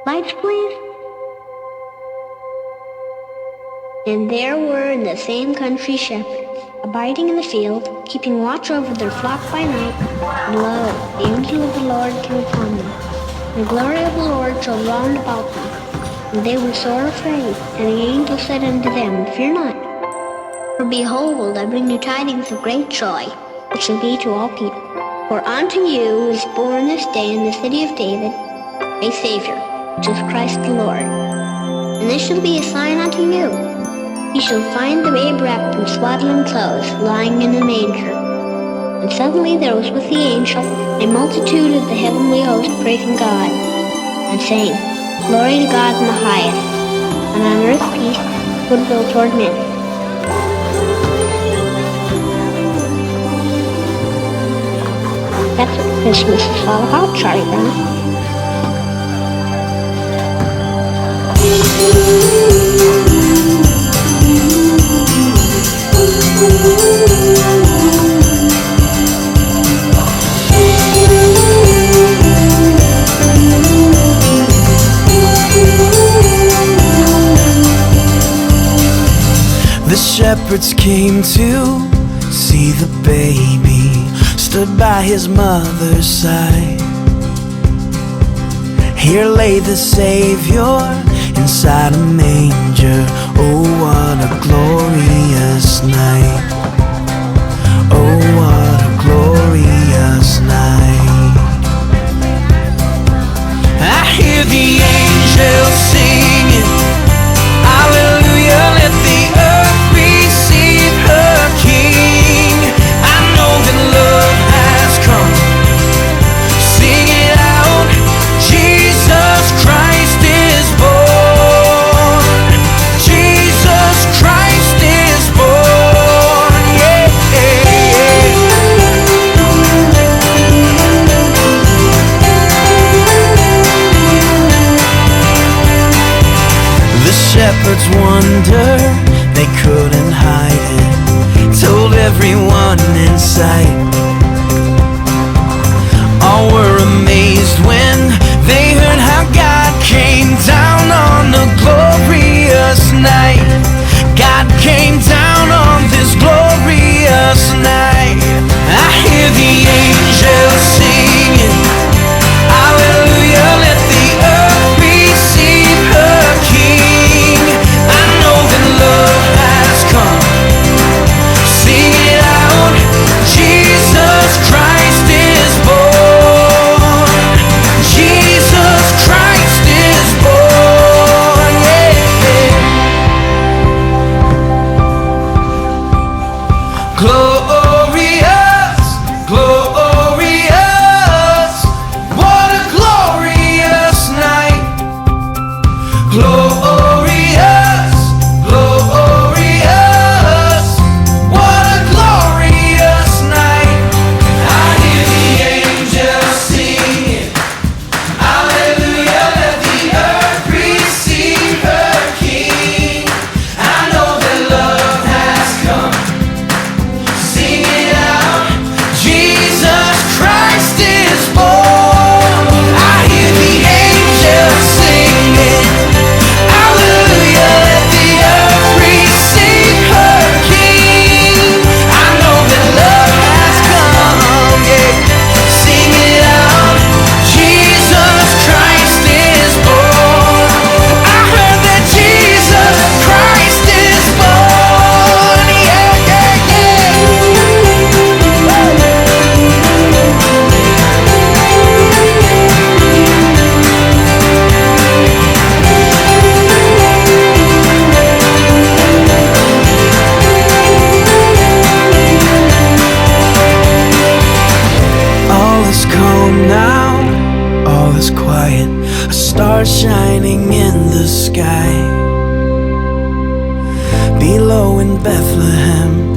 Lights, please. And there were in the same country shepherds, abiding in the field, keeping watch over their flock by night. And lo, the angel of the Lord came upon them. And the glory of the Lord shone round about them. And they were sore afraid. And the angel said unto them, Fear not. For behold, I bring you tidings of great joy, which shall be to all people. For unto you is born this day in the city of David a Savior, which is Christ the Lord. And this shall be a sign unto you. Ye shall find the babe wrapped in swaddling clothes, lying in a manger. And suddenly there was with the angel a multitude of the heavenly host praising God, and saying, Glory to God in the highest, and on earth peace, goodwill toward men. That's what Christmas is all about, Charlie Brown. The shepherds came to see the baby, stood by his mother's side. Here lay the Savior inside a manger. Oh, what a glorious night. Oh, what a glorious night. I hear the angels singing, hallelujah, let the earth receive her King. I know that love has come. Sing it out, Jesus Christ is born. Jesus Christ is born, yeah. The shepherds wonder, they couldn't hide it, told everyone in sight. All were amazed when they heard how God came down on a glorious night. God came down on this glorious night. I hear the angels singing, hallelujah, let the earth receive her King. I know that love has come. Sing it out, Jesus Christ is born. Jesus Christ is born, yeah. Glorious, glorious, what a glorious night. Glorious, glorious, what a glorious night. I hear the angels singing, hallelujah, let the earth receive her King. I know that love has come. Sing it out, Jesus Christ is born. I hear the angels singing, hallelujah, let the earth receive her King. I know that love has come, yeah. Sing it out, Jesus Christ is born. I heard that Jesus Christ is born, yeah, yeah, yeah. All is calm now, all is quiet, a star shining in the sky. Below in Bethlehem,